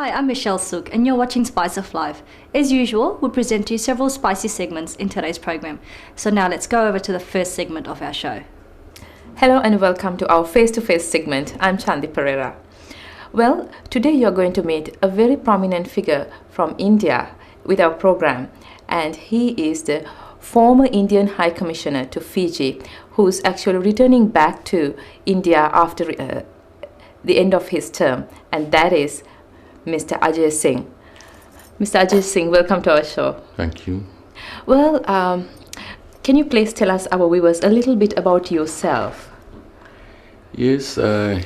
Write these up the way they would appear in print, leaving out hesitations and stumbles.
Hi, I'm Michelle Sook, and you're watching Spice of Life. As usual, we'll present to you several spicy segments in today's program. So now let's go over to the first segment of our show. Hello and welcome to our face-to-face segment. I'm Chandi Pereira. Well, today you're going to meet a very prominent figure from India with our program, and he is the former Indian High Commissioner to Fiji, who's actually returning back to India after the end of his term, and that is Mr. Ajay Singh. Mr. Ajay Singh, welcome to our show. Thank you. Well, can you please tell us, our viewers, a little bit about yourself? Yes, I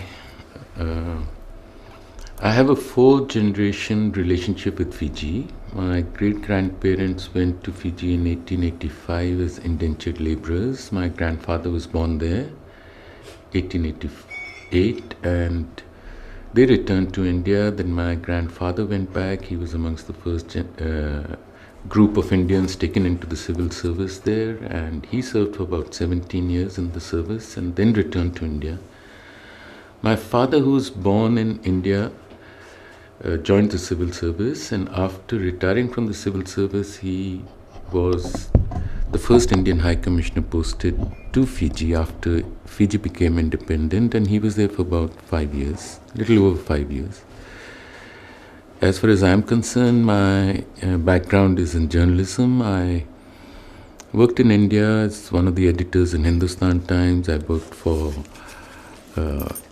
have a 4th-generation relationship with Fiji. My great-grandparents went to Fiji in 1885 as indentured laborers. My grandfather was born there, 1888, and they returned to India. Then my grandfather went back. He was amongst the first group of Indians taken into the civil service there, and he served for about 17 years in the service and then returned to India. My father, who was born in India, joined the civil service, and after retiring from the civil service, he was the first Indian High Commissioner posted to Fiji after Fiji became independent, and he was there for about 5 years, little over 5 years. As far as I'm concerned, my background is in journalism. I worked in India as one of the editors in Hindustan Times. I worked for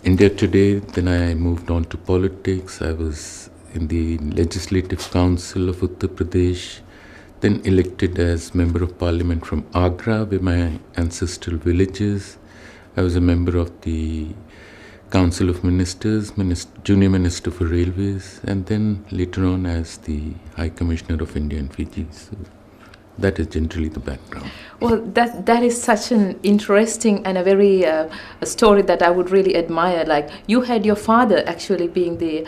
India Today. Then I moved on to politics. I was in the Legislative Council of Uttar Pradesh, then elected as Member of Parliament from Agra, where my ancestral village is. I was a member of the Council of Ministers, Junior Minister for Railways, and then later on as the High Commissioner of India and Fiji. So that is generally the background. Well, that is such an interesting and a very a story that I would really admire. Like, you had your father actually being the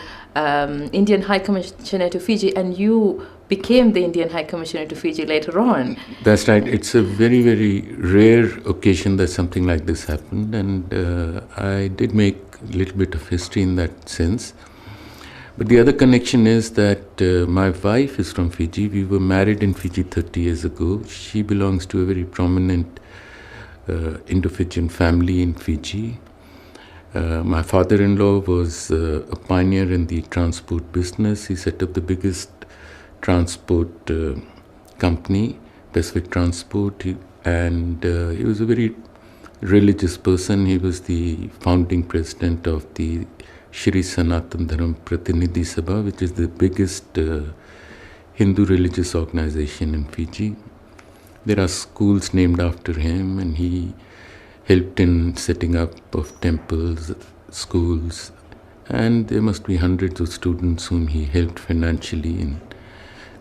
Indian High Commissioner to Fiji, and you became the Indian High Commissioner to Fiji later on. That's right. It's a very, very rare occasion that something like this happened, and I did make a little bit of history in that sense. But the other connection is that my wife is from Fiji. We were married in Fiji 30 years ago. She belongs to a very prominent Indo-Fijian family in Fiji. My father-in-law was a pioneer in the transport business. He set up the biggest transport company, Pacific Transport, and he was a very religious person. He was the founding president of the Shri Sanatan Dharam Pratinidhi Sabha, which is the biggest Hindu religious organization in Fiji. There are schools named after him, and he helped in setting up of temples, schools, and there must be hundreds of students whom he helped financially in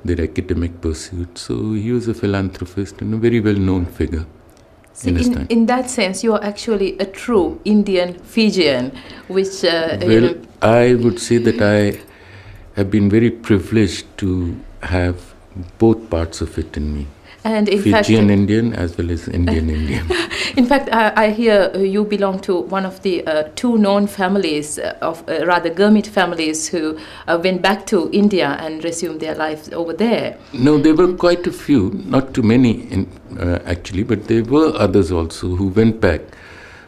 their academic pursuits. So he was a philanthropist and a very well-known figure. See, in that sense, you are actually a true Indian Fijian, which... I would say that I have been very privileged to have both parts of it in me. And in Fijian Indian as well as Indian Indian. In fact, I hear you belong to one of the two known families, rather Gurmit families, who went back to India and resumed their lives over there. No, there were quite a few, not too many actually, but there were others also who went back.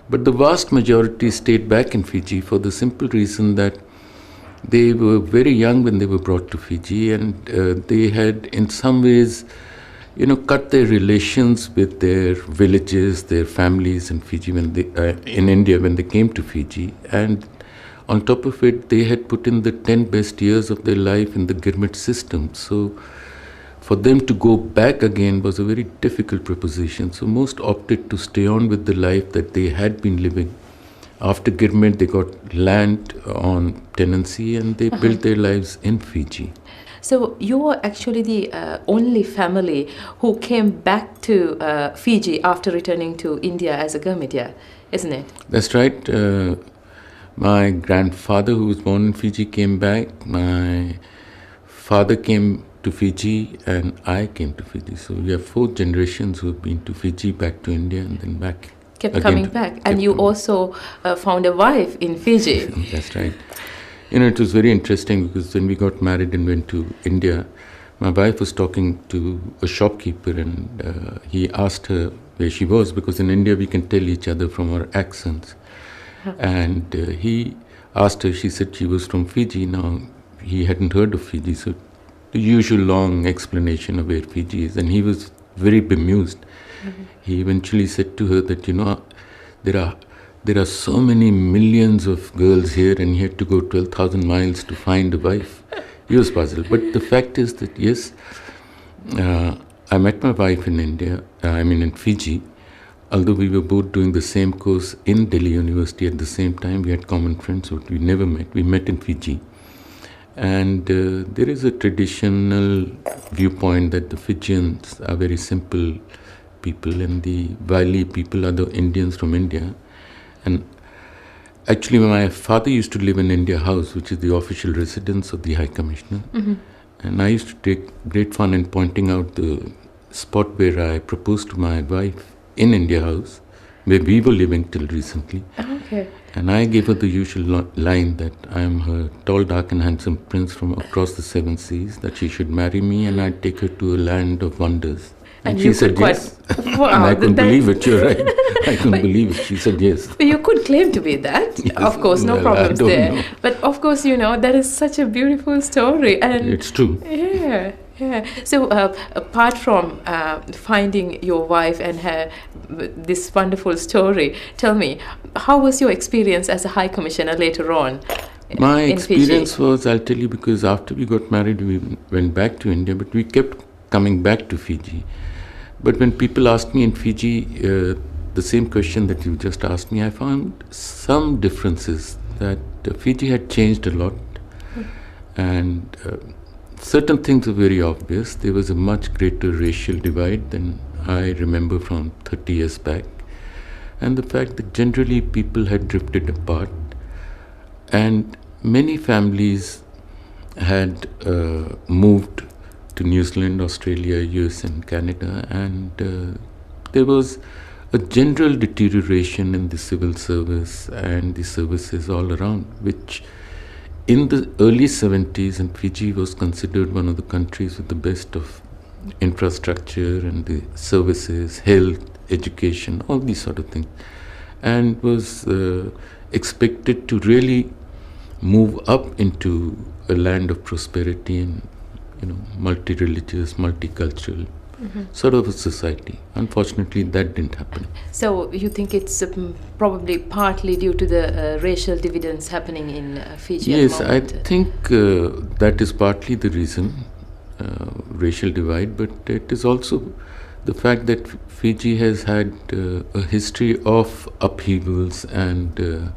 But the vast majority stayed back in Fiji for the simple reason that they were very young when they were brought to Fiji, and they had in some ways cut their relations with their villages, their families in Fiji in India when they came to Fiji. And on top of it, they had put in the 10 best years of their life in the Gurmit system. So for them to go back again was a very difficult proposition. So most opted to stay on with the life that they had been living. After Gurmit, they got land on tenancy, and they built their lives in Fiji. So you were actually the only family who came back to Fiji after returning to India as a Gurmit, isn't it? That's right. My grandfather, who was born in Fiji, came back. My father came to Fiji, and I came to Fiji. So we have 4 generations who have been to Fiji, back to India, and then back. Kept coming back. And you also found a wife in Fiji. That's right. It was very interesting because when we got married and went to India, my wife was talking to a shopkeeper and he asked her where she was, because in India we can tell each other from our accents. And he asked her, she said she was from Fiji. Now, he hadn't heard of Fiji, so the usual long explanation of where Fiji is. And he was very bemused. He eventually said to her that, there are so many millions of girls here and he had to go 12,000 miles to find a wife. He was puzzled. But the fact is that, yes, I met my wife in in Fiji. Although we were both doing the same course in Delhi University at the same time, we had common friends, but we never met. We met in Fiji. And there is a traditional viewpoint that the Fijians are very simple people and the Wali people are the Indians from India. And actually, my father used to live in India House, which is the official residence of the High Commissioner. And I used to take great fun in pointing out the spot where I proposed to my wife in India House, where we were living till recently. Okay. And I gave her the usual line that I am her tall, dark and handsome prince from across the seven seas, that she should marry me and I'd take her to a land of wonders. And she said yes. Wow, and I couldn't believe it, you're right. I couldn't believe it. She said yes. You could claim to be that. Yes, of course, no problems there. Know. But of course, that is such a beautiful story. And it's true. Yeah. So apart from finding your wife and her this wonderful story, tell me, how was your experience as a High Commissioner later on? My experience was, I'll tell you, because after we got married, we went back to India, but we kept coming back to Fiji. But when people asked me in Fiji the same question that you just asked me, I found some differences, that Fiji had changed a lot. And certain things were very obvious. There was a much greater racial divide than I remember from 30 years back. And the fact that generally people had drifted apart. And many families had moved to New Zealand, Australia, US and Canada, and there was a general deterioration in the civil service and the services all around, which in the early 70s, and Fiji was considered one of the countries with the best of infrastructure and the services, health, education, all these sort of things, and was expected to really move up into a land of prosperity and multi-religious, multicultural sort of a society. Unfortunately, that didn't happen. So you think it's probably partly due to the racial dividends happening in Fiji? Yes, I think that is partly the reason, racial divide, but it is also the fact that Fiji has had a history of upheavals and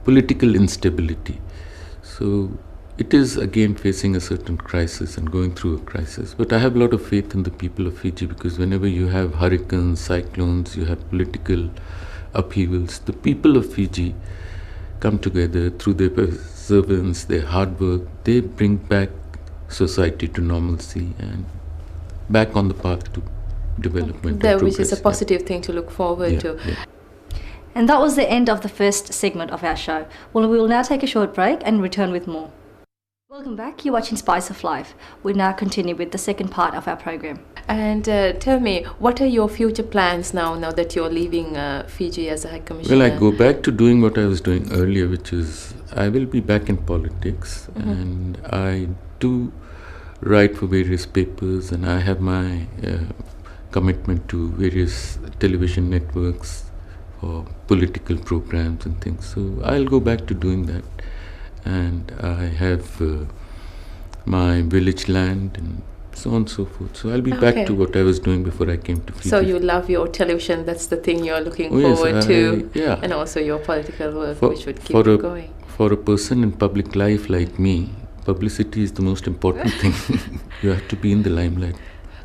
political instability. So it is again facing a certain crisis and going through a crisis. But I have a lot of faith in the people of Fiji, because whenever you have hurricanes, cyclones, you have political upheavals, the people of Fiji come together through their perseverance, their hard work. They bring back society to normalcy and back on the path to development. Which is a positive thing to look forward to. Yeah. And that was the end of the first segment of our show. Well, we will now take a short break and return with more. Welcome back. You're watching Spice of Life. We now continue with the second part of our program. And tell me, what are your future plans now that you're leaving Fiji as a High Commissioner? Well, I go back to doing what I was doing earlier, which is I will be back in politics, and I do write for various papers, and I have my commitment to various television networks for political programs and things. So I'll go back to doing that. And I have my village land and so on and so forth. So I'll be back to what I was doing before I came to Fiji. So you love your television, that's the thing you're looking forward to. Yeah. And also your political work, which would keep you going. For a person in public life like me, publicity is the most important thing. You have to be in the limelight.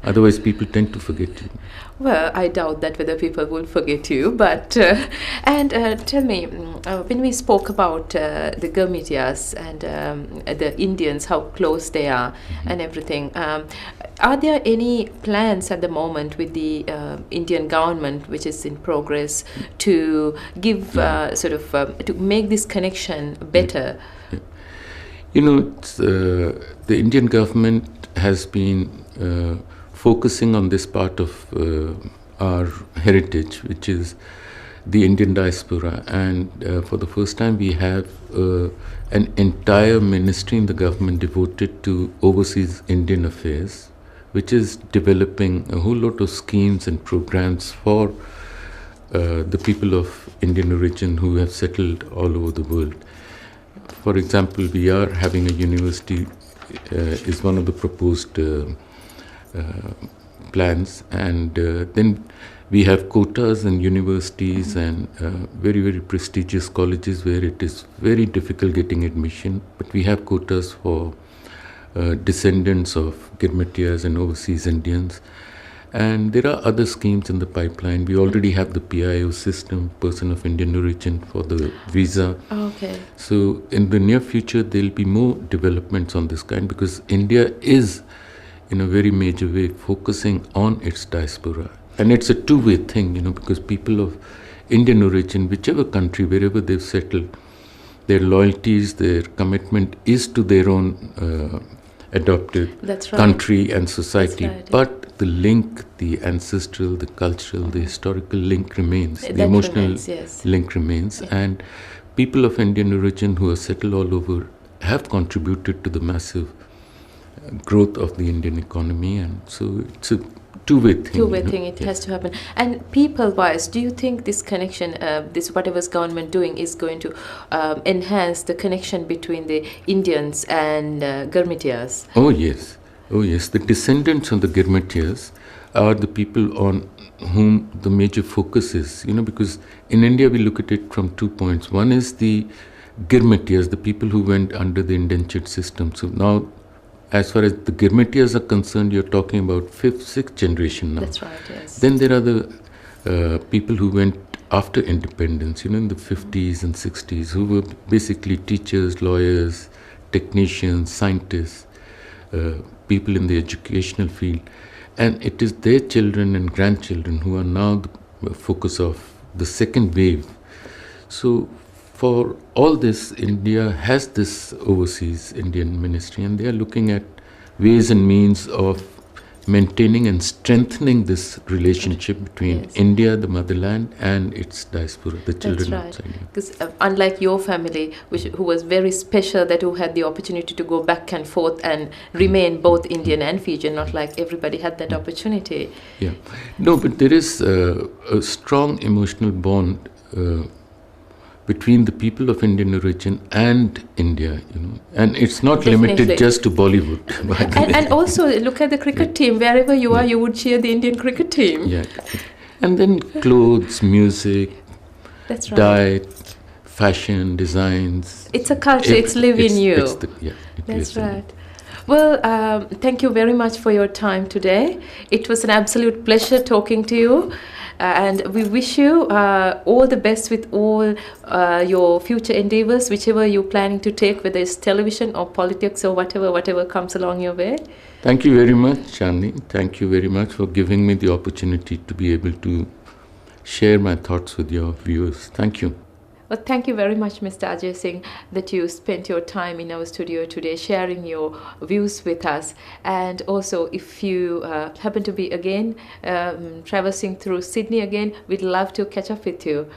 Otherwise, people tend to forget you. Well, I doubt that whether people will forget you. But and tell me, when we spoke about the Gurmitias and the Indians, how close they are and everything, Are there any plans at the moment with the Indian government, which is in progress, to give to make this connection better? Yeah. You know, the Indian government has been focusing on this part of our heritage, which is the Indian diaspora, and for the first time we have an entire ministry in the government devoted to overseas Indian affairs, which is developing a whole lot of schemes and programs for the people of Indian origin who have settled all over the world. For example, we are having a university, is one of the proposed plans, and then we have quotas in universities and very, very prestigious colleges where it is very difficult getting admission, but we have quotas for descendants of Girmatiyas and overseas Indians. And there are other schemes in the pipeline. We already have the PIO system, person of Indian origin, for the visa. Okay. So in the near future, there will be more developments on this kind, because India is, in a very major way, focusing on its diaspora. And it's a two-way thing, you know, because people of Indian origin, whichever country, wherever they've settled, their loyalties, their commitment is to their own adopted country and society. Right. But the link, the ancestral, the cultural, the historical link remains. That the emotional remains, yes. link remains. Yeah. And people of Indian origin who are settled all over have contributed to the massive growth of the Indian economy. And so it's a two-way thing. Two-way thing, it has to happen. And people-wise, do you think this connection, this whatever's government doing, is going to enhance the connection between the Indians and Girmatiyas? Oh yes, oh yes. The descendants of the Girmatiyas are the people on whom the major focus is. You know, because in India we look at it from 2 points. One is the Girmatiyas, the people who went under the indentured system. So now, as far as the Girmatiyas are concerned, you're talking about 5th, 6th generation now. That's right, yes. Then there are the people who went after independence, you know, in the 50s and 60s, who were basically teachers, lawyers, technicians, scientists, people in the educational field. And it is their children and grandchildren who are now the focus of the second wave. So for all this, India has this overseas Indian ministry, and they are looking at ways and means of maintaining and strengthening this relationship between India, the motherland, and its diaspora, the children outside. Because unlike your family, who was very special, that who had the opportunity to go back and forth and remain both Indian and Fijian, not like everybody had that opportunity. Yeah, no, but there is a strong emotional bond between the people of Indian origin and India, you know, and it's not limited just to Bollywood. And also look at the cricket team. Wherever you are, you would cheer the Indian cricket team. Yeah, and then clothes, music, that's right. diet, fashion, designs. It's a culture. It's live in you. That's right. Well, thank you very much for your time today. It was an absolute pleasure talking to you. And we wish you all the best with all your future endeavors, whichever you're planning to take, whether it's television or politics or whatever comes along your way. Thank you very much, Chandni. Thank you very much for giving me the opportunity to be able to share my thoughts with your viewers. Thank you. Well, thank you very much, Mr. Ajay Singh, that you spent your time in our studio today sharing your views with us. And also, if you happen to be again traversing through Sydney again, we'd love to catch up with you.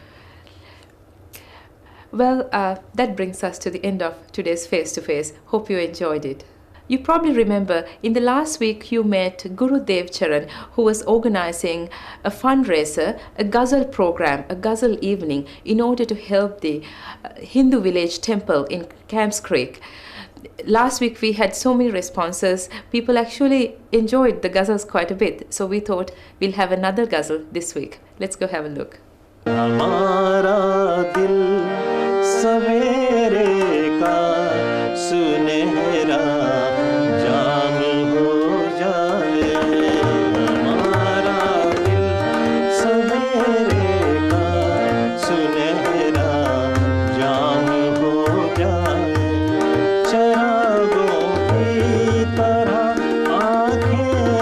Well, that brings us to the end of today's Face-to-Face. Hope you enjoyed it. You probably remember in the last week you met Guru Dev Charan, who was organizing a fundraiser, a ghazal program, a ghazal evening in order to help the Hindu village temple in Camps Creek. Last week we had so many responses. People actually enjoyed the ghazals quite a bit. So we thought we'll have another ghazal this week. Let's go have a look. हमारा दिल सवेरे का सुनहरा जाम हो जाए हमारा दिल सवेरे का सुनहरा जाम हो जाए चरागों की तरह आँखें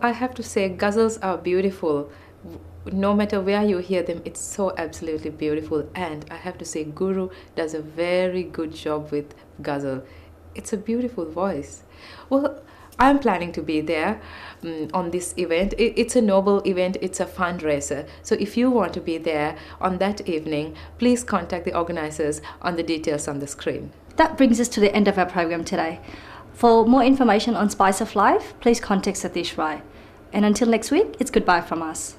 I have to say, ghazals are beautiful. No matter where you hear them, it's so absolutely beautiful. And I have to say, Guru does a very good job with ghazal. It's a beautiful voice. Well, I'm planning to be there on this event. It's a noble event, it's a fundraiser. So if you want to be there on that evening, please contact the organizers on the details on the screen. That brings us to the end of our program today. For more information on Spice of Life, please contact Satish Rai. And until next week, it's goodbye from us.